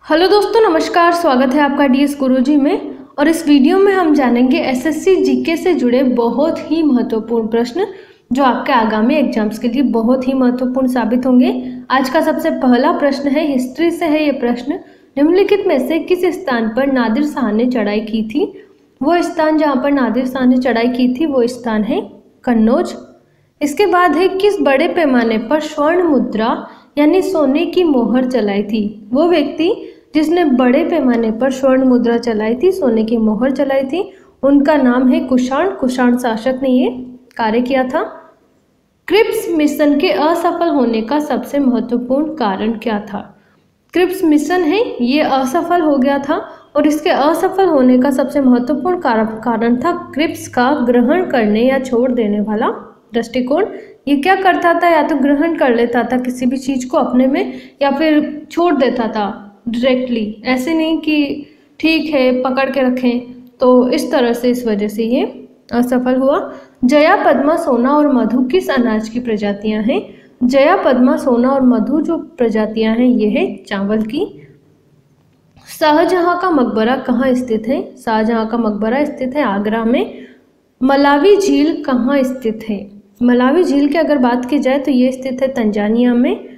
Hello दोस्तों, नमस्कार। स्वागत है आपका डीएस गुरुजी में। और इस वीडियो में हम जानेंगे एसएससी जीके से जुड़े बहुत ही महत्वपूर्ण प्रश्न जो आपके आगामी एग्जाम्स के लिए बहुत ही महत्वपूर्ण साबित होंगे। आज का सबसे पहला प्रश्न है, हिस्ट्री से है ये प्रश्न। निम्नलिखित में से किस स्थान पर नादिर शाह ने चढ़ाई की थी? वो स्थान जहाँ पर नादिर शाह ने चढ़ाई की थी वो स्थान है कन्नौज। इसके बाद है, किस बड़े पैमाने पर स्वर्ण मुद्रा यानी सोने की मोहर चलाई थी? वो व्यक्ति जिसने बड़े पैमाने पर स्वर्ण मुद्रा चलाई थी, सोने की मोहर चलाई थी, उनका नाम है कुषाण। कुषाण शासक ने ये कार्य किया था। क्रिप्स मिशन के असफल होने का सबसे महत्वपूर्ण कारण क्या था? क्रिप्स मिशन है ये असफल हो गया था और इसके असफल होने का सबसे महत्वपूर्ण कारण था क्रिप्स का ग्रहण करने या छोड़ देने वाला दृष्टिकोण। ये क्या करता था? या तो ग्रहण कर लेता था किसी भी चीज़ को अपने में, या फिर छोड़ देता था डायरेक्टली, ऐसे नहीं कि ठीक है पकड़ के रखें। तो इस तरह से, इस वजह से ये असफल हुआ। जया, पद्मा, सोना और मधु किस अनाज की प्रजातियां हैं? जया, पद्मा, सोना और मधु जो प्रजातियां हैं ये है चावल की। शाहजहां का मकबरा कहाँ स्थित है? शाहजहां का मकबरा स्थित है आगरा में। मलावी झील कहाँ स्थित है? मलावी झील की अगर बात की जाए तो ये स्थित है तंजानिया में।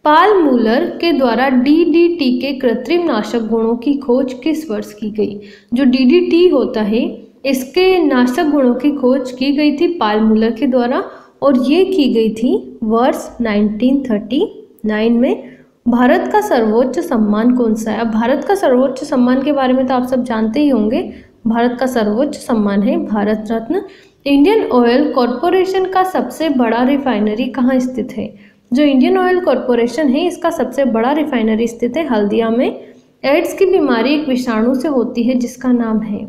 पाल मूलर के द्वारा डीडीटी के कृत्रिम नाशक गुणों की खोज किस वर्ष की गई? जो डीडीटी होता है इसके नाशक गुणों की खोज की गई थी पाल मूलर के द्वारा, और ये की गई थी वर्ष 1939 में। भारत का सर्वोच्च सम्मान कौन सा है? अब भारत का सर्वोच्च सम्मान के बारे में तो आप सब जानते ही होंगे। भारत का सर्वोच्च सम्मान है Bharat Ratna. Indian oil corporation का सबसे बड़ा रिफाइनरी कहाँ स्थित है? जो इंडियन ऑयल कॉरपोरेशन है इसका सबसे बड़ा रिफाइनरी स्थित है हल्दिया में। एड्स की बीमारी एक विषाणु से होती है जिसका नाम है,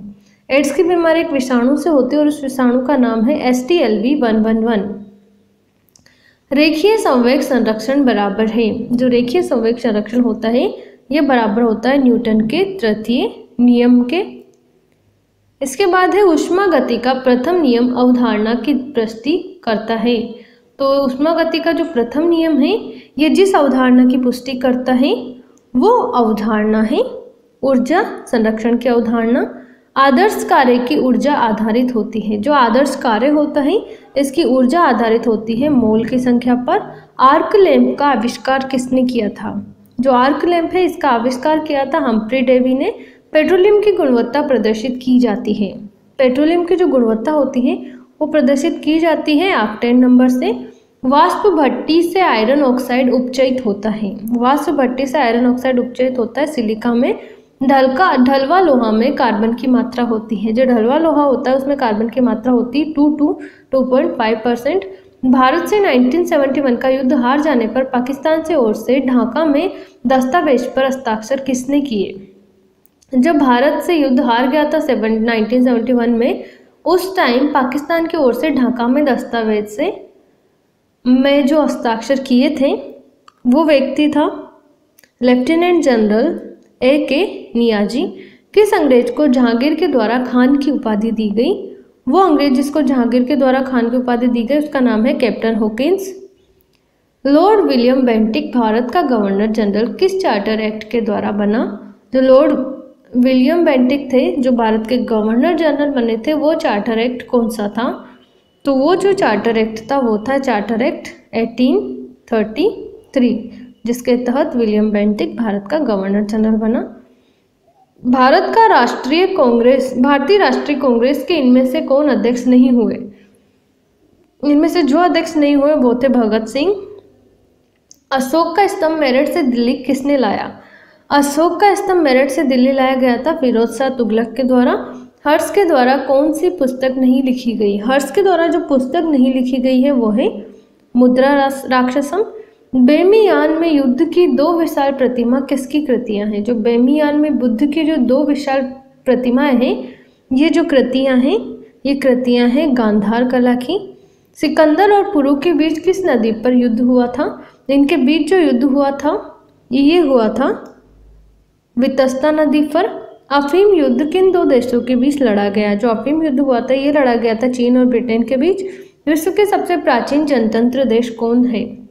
एड्स की बीमारी एक विषाणु से होती है और उस विषाणु का नाम है STLV111। रेखीय संवेग संरक्षण बराबर है, जो रेखीय संवेग संरक्षण होता है यह बराबर होता है न्यूटन के तृतीय नियम के। इसके बाद है, ऊष्मा गति का प्रथम नियम अवधारणा की पुष्टि करता है। तो ऊष्मा गति का जो प्रथम नियम है ये जिस अवधारणा की पुष्टि करता है वो अवधारणा है ऊर्जा संरक्षण की अवधारणा। आदर्श कार्य की ऊर्जा आधारित होती है, जो आदर्श कार्य होता है इसकी ऊर्जा आधारित होती है मोल की संख्या पर। आर्क लैंप का आविष्कार किसने किया था? जो आर्क लैंप है इसका आविष्कार किया था हम्फ्री डेवी ने। पेट्रोलियम की गुणवत्ता प्रदर्शित की जाती है, पेट्रोलियम की जो गुणवत्ता होती है वो प्रदर्शित की जाती है ऑक्टेन नंबर से। वाष्प भट्टी से आयरन ऑक्साइड उपचयित होता है, वाष्प भट्टी से आयरन ऑक्साइड उपचयित होता है सिलिका में। ढलवा लोहा में कार्बन की मात्रा होती है, जो ढलवा लोहा होता है उसमें कार्बन की मात्रा होती है 2 to 2.5%। भारत से 1971 का युद्ध हार जाने पर पाकिस्तान से ओर से ढाका में दस्तावेज पर हस्ताक्षर किसने किए? जब भारत से युद्ध हार गया था 1971 में, उस टाइम पाकिस्तान की ओर से ढाका में दस्तावेज में जो हस्ताक्षर किए थे वो व्यक्ति था लेफ्टिनेंट जनरल AK नियाजी। किस अंग्रेज को जहांगीर के द्वारा खान की उपाधि दी गई? वो अंग्रेज जिसको जहांगीर के द्वारा खान की उपाधि दी गई उसका नाम है captain Hawkins. Lord William Bentinck Bharat का गवर्नर जनरल किस चार्टर एक्ट के द्वारा बना? जो लॉर्ड विलियम बेंटिक थे जो भारत के गवर्नर जनरल बने थे वो चार्टर एक्ट कौन सा था? तो वो जो चार्टर एक्ट था वो था चार्टर एक्ट 1833, जिसके तहत विलियम बेंटिक भारत का गवर्नर जनरल बना। भारतीय राष्ट्रीय कांग्रेस के इनमें से कौन अध्यक्ष नहीं हुए? इनमें से जो अध्यक्ष नहीं हुए वो थे भगत सिंह। अशोक का स्तंभ मेरठ से दिल्ली किसने लाया? अशोक का स्तंभ मेरठ से दिल्ली लाया गया था फिरोज शाह तुगलक के द्वारा। हर्ष के द्वारा कौन सी पुस्तक नहीं लिखी गई? हर्ष के द्वारा जो पुस्तक नहीं लिखी गई है वो है मुद्रा राक्षसम। बेमियान में युद्ध की 2 विशाल प्रतिमा किसकी कृतियां हैं? जो बेमियान में बुद्ध की जो 2 विशाल प्रतिमाएं हैं ये जो कृतियां हैं ये कृतियां हैं गांधार कला की। सिकंदर और पुरु के बीच किस नदी पर युद्ध हुआ था? इनके बीच जो युद्ध हुआ था ये हुआ था वितस्ता नदी पर। अफीम युद्ध किन 2 देशों के बीच लड़ा गया? जो अफीम युद्ध हुआ था ये लड़ा गया था चीन और ब्रिटेन के बीच। विश्व के सबसे प्राचीन जनतंत्र देश कौन है?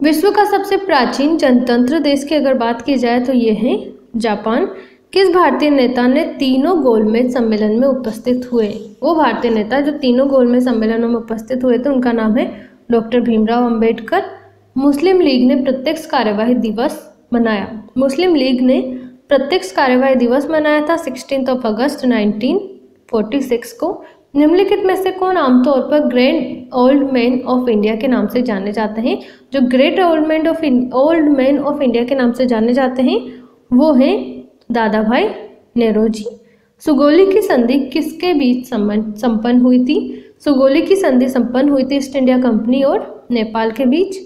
विश्व का सबसे प्राचीन जनतंत्र देश की अगर बात की जाए तो ये है जापान। किस भारतीय नेता ने तीनों गोलमेज सम्मेलन में उपस्थित हुए? वो भारतीय नेता जो तीनों गोलमेज सम्मेलनों में उपस्थित हुए थे उनका नाम है डॉक्टर भीमराव अंबेडकर। मुस्लिम लीग ने प्रत्यक्ष कार्यवाही दिवस मनाया। मुस्लिम लीग ने प्रत्यक्ष कार्यवाही दिवस मनाया था 16 अगस्त 1946 को। निम्नलिखित में से कौन आमतौर पर great old man of India के नाम से जाने जाते हैं? जो great old man of India के नाम से जाने जाते हैं वो हैं दादा भाई नेहरू। सुगौली की संधि किसके बीच संपन्न हुई थी? सुगौली की संधि संपन्न हुई थी ईस्ट इंडिया कंपनी और नेपाल के बीच।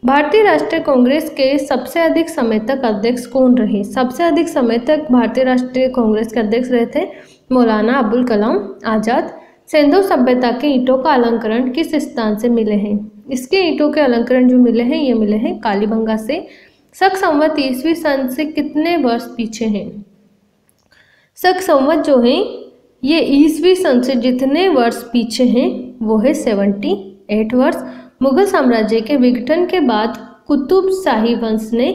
भारतीय राष्ट्रीय कांग्रेस के सबसे अधिक समय तक अध्यक्ष कौन रहे? सबसे अधिक समय तक भारतीय राष्ट्रीय कांग्रेस के अध्यक्ष रहे थे मौलाना अबुल कलाम आजाद। सिंधु सभ्यता के ईंटों का अलंकरण किस स्थान से मिले हैं? इसके ईंटों के अलंकरण जो मिले हैं ये मिले हैं कालीबंगा से। शक संवत ईस्वी सन से कितने वर्ष पीछे हैं? शक संवत जो है ये ईस्वी सन से जितने वर्ष पीछे हैं वो है 78 वर्ष। मुगल साम्राज्य के विघटन के बाद कुतुब शाही वंश ने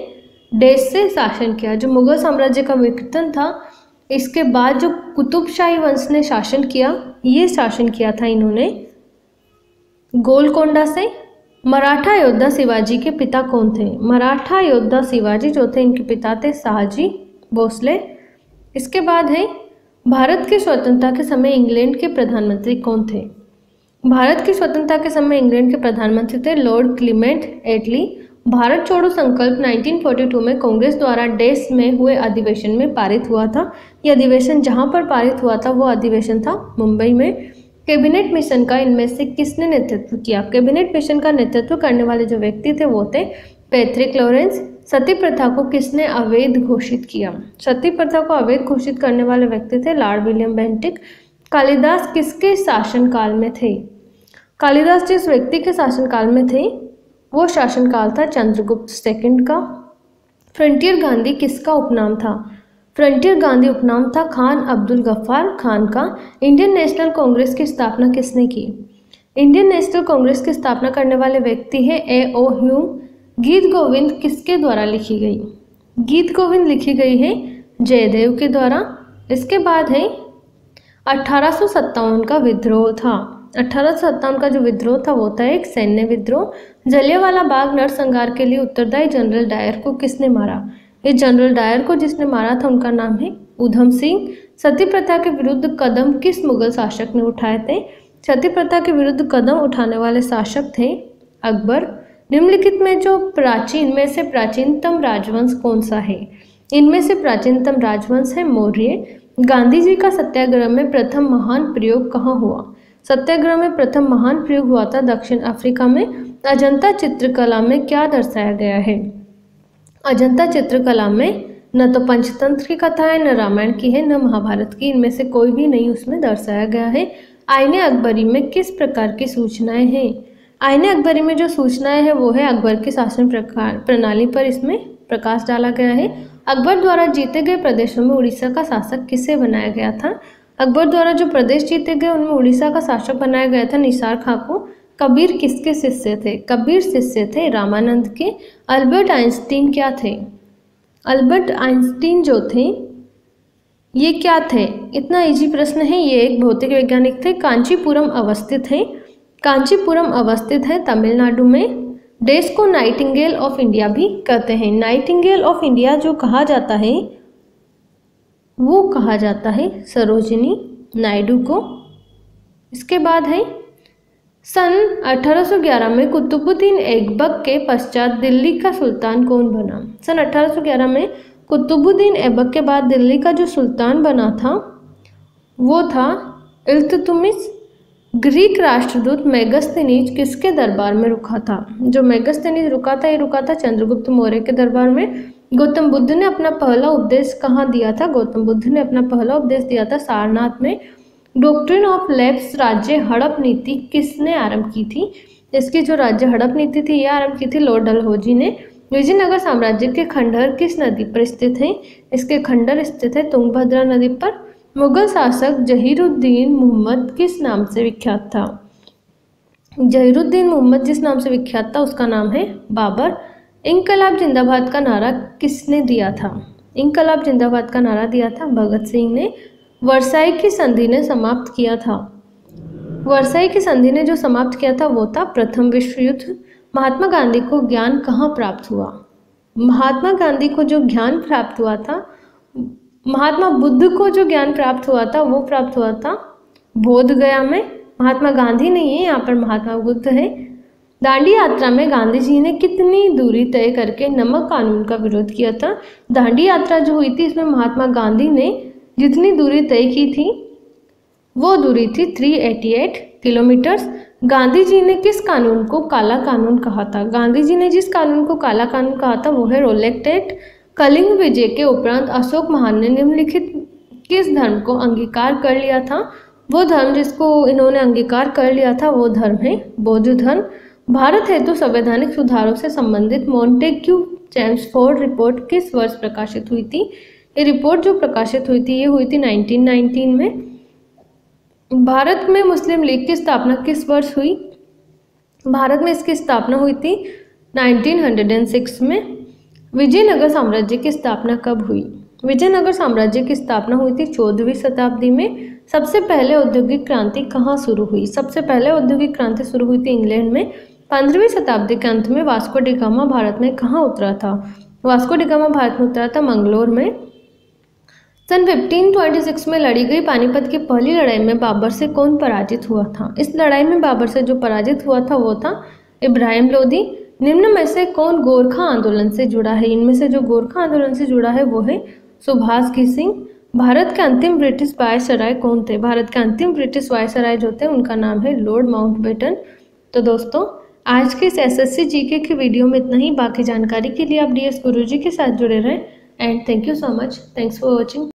देश से शासन किया। जो मुगल साम्राज्य का विघटन था इसके बाद जो कुतुबशाही वंश ने शासन किया, ये शासन किया था इन्होंने गोलकोंडा से। मराठा योद्धा शिवाजी के पिता कौन थे? मराठा योद्धा शिवाजी जो थे इनके पिता थे शहाजी भोसले। इसके बाद है भारत की स्वतंत्रता के समय इंग्लैंड के प्रधानमंत्री कौन थे? भारत की स्वतंत्रता के समय इंग्लैंड के प्रधानमंत्री थे लॉर्ड क्लीमेंट एटली। भारत छोड़ो संकल्प 1942 में कांग्रेस द्वारा देश में हुए अधिवेशन में पारित हुआ था। यह अधिवेशन जहां पर पारित हुआ था वो अधिवेशन था मुंबई में। कैबिनेट मिशन का इनमें से किसने नेतृत्व किया? कैबिनेट मिशन का नेतृत्व करने वाले जो व्यक्ति थे वो थे पैट्रिक लॉरेंस। सती प्रथा को किसने अवैध घोषित किया? सती प्रथा को अवैध घोषित करने वाले व्यक्ति थे लॉर्ड विलियम बेंटिक। कालिदास किसके शासनकाल में थे? कालिदास जिस व्यक्ति के शासनकाल में थे वो शासनकाल था चंद्रगुप्त सेकंड का। फ्रंटियर गांधी किसका उपनाम था? फ्रंटियर गांधी उपनाम था खान अब्दुल गफ्फार खान का। इंडियन नेशनल कांग्रेस की स्थापना किसने की? इंडियन नेशनल कांग्रेस की स्थापना करने वाले व्यक्ति हैं A.O. ह्यूम। गीत गोविंद किसके द्वारा लिखी गई? गीत गोविंद लिखी गई है जयदेव के द्वारा। इसके बाद है 1857 का विद्रोह था। 1857 का जो विद्रोह था वो था एक सैन्य विद्रोह। जलियांवाला बाग नरसंहार के लिए उत्तरदायी जनरल डायर को किसने मारा? इस जनरल डायर को जिसने मारा था उनका नाम है ऊधम सिंह। सती प्रथा के विरुद्ध कदम किस मुगल शासक ने उठाए थे? सती प्रथा के विरुद्ध कदम उठाने वाले शासक थे अकबर। निम्नलिखित में से प्राचीनतम राजवंश कौन सा है? इनमें से प्राचीनतम राजवंश है मौर्य। गांधी जी का सत्याग्रह में प्रथम महान प्रयोग कहाँ हुआ? सत्याग्रह में प्रथम महान प्रयोग हुआ था दक्षिण अफ्रीका में। अजंता चित्रकला में क्या दर्शाया गया है? अजंता चित्रकला में न तो पंचतंत्र की कथा है, न रामायण की है, न महाभारत की। इनमें से कोई भी नहीं उसमें दर्शाया गया है। आईने अकबरी में किस प्रकार की सूचनाएं हैं? आईने अकबरी में जो सूचनाएं हैं वो है अकबर की शासन प्रणाली पर इसमें प्रकाश डाला गया है। अकबर द्वारा जीते गए प्रदेशों में उड़ीसा का शासक किसे बनाया गया था? अकबर द्वारा जो प्रदेश जीते गए उनमें उड़ीसा का शासक बनाया गया था निसार खां को। कबीर किसके शिष्य थे? कबीर शिष्य थे रामानंद के। अल्बर्ट आइंस्टीन क्या थे? अल्बर्ट आइंस्टीन जो थे ये क्या थे? इतना इजी प्रश्न है। ये एक भौतिक वैज्ञानिक थे। कांचीपुरम अवस्थित है। कांचीपुरम अवस्थित है तमिलनाडु में। देश को नाइटिंगेल ऑफ इंडिया भी कहते हैं। नाइटिंगेल ऑफ इंडिया जो कहा जाता है वो कहा जाता है सरोजिनी नायडू को। इसके बाद है सन 1811 में कुतुबुद्दीन ऐबक के पश्चात दिल्ली का सुल्तान कौन बना? सन 1811 में कुतुबुद्दीन ऐबक के बाद दिल्ली का जो सुल्तान बना था वो था इल्तुतमिश। ग्रीक राष्ट्रदूत मेगस्थनीज किसके दरबार में रुका था? जो मेगस्थनीज रुका था ये रुका था चंद्रगुप्त मौर्य के दरबार में। गौतम बुद्ध ने अपना पहला उपदेश कहाँ दिया था? गौतम बुद्ध ने अपना पहला उपदेश दिया था सारनाथ में। डॉक्ट्रिन ऑफ लैप्स राज्य हड़प नीति किसने आरंभ की थी? इसकी जो राज्य हड़प नीति थी ये आरंभ की थी लॉर्ड डलहौजी ने। विजयनगर साम्राज्य के खंडहर किस नदी पर स्थित हैं? इसके खंडहर स्थित है तुंगभद्रा नदी पर। मुगल शासक जहीरुद्दीन मोहम्मद किस नाम से विख्यात था? जहीरुद्दीन मोहम्मद जिस नाम से विख्यात था उसका नाम है बाबर। इंकलाब जिंदाबाद का नारा किसने दिया था? इंकलाब जिंदाबाद का नारा दिया था भगत सिंह ने। वर्साई की संधि ने समाप्त किया था। वर्साई की संधि ने जो समाप्त किया था वो था प्रथम विश्व युद्ध। महात्मा गांधी को ज्ञान कहाँ प्राप्त हुआ? महात्मा गांधी को जो ज्ञान प्राप्त हुआ था, महात्मा बुद्ध को जो ज्ञान प्राप्त हुआ था वो प्राप्त हुआ था बोध गया में। महात्मा गांधी नहीं है, यहाँ पर महात्मा बुद्ध है। दांडी यात्रा में गांधी जी ने कितनी दूरी तय करके नमक कानून का विरोध किया था? दांडी यात्रा जो हुई थी इसमें महात्मा गांधी ने जितनी दूरी तय की थी वो दूरी थी 388 किलोमीटर्स। गांधी जी ने किस कानून को काला कानून कहा था? गांधी जी ने जिस कानून को काला कानून कहा था वो है रोलेक्ट एक्ट। कलिंग विजय के उपरांत अशोक महान ने निम्नलिखित किस धर्म को अंगीकार कर लिया था? वो धर्म जिसको इन्होंने अंगीकार कर लिया था वो धर्म है बौद्ध धर्म। भारत हेतु संवैधानिक सुधारों से संबंधित मॉन्टेग्यू चेम्सफोर्ड रिपोर्ट किस वर्ष प्रकाशित हुई थी? ये रिपोर्ट जो प्रकाशित हुई थी ये हुई थी 1919 में। भारत में मुस्लिम लीग की स्थापना किस वर्ष हुई? भारत में इसकी स्थापना हुई थी 1906 में। विजयनगर साम्राज्य की स्थापना कब हुई? विजयनगर साम्राज्य की स्थापना हुई थी 14वीं शताब्दी में। सबसे पहले औद्योगिक क्रांति कहाँ शुरू हुई? सबसे पहले औद्योगिक क्रांति शुरू हुई थी इंग्लैंड में। 15वीं शताब्दी के अंत में वास्को डी गामा भारत में कहाँ उतरा था? वास्को डी गामा भारत में उतरा था मंगलोर में। सन 1526 में लड़ी गई पानीपत की पहली लड़ाई में बाबर से कौन पराजित हुआ था? इस लड़ाई में बाबर से जो पराजित हुआ था वो था इब्राहिम लोदी। निम्न में से कौन गोरखा आंदोलन से जुड़ा है? इनमें से जो गोरखा आंदोलन से जुड़ा है वो है सुभाष घिसिंग। भारत के अंतिम ब्रिटिश वायसराय कौन थे? भारत के अंतिम ब्रिटिश वायसराय जो थे उनका नाम है लॉर्ड माउंटबेटन। तो दोस्तों आज के इस एसएससी जीके की वीडियो में इतना ही। बाकी जानकारी के लिए आप डीएस गुरुजी के साथ जुड़े रहें and thank you so much. Thanks for watching.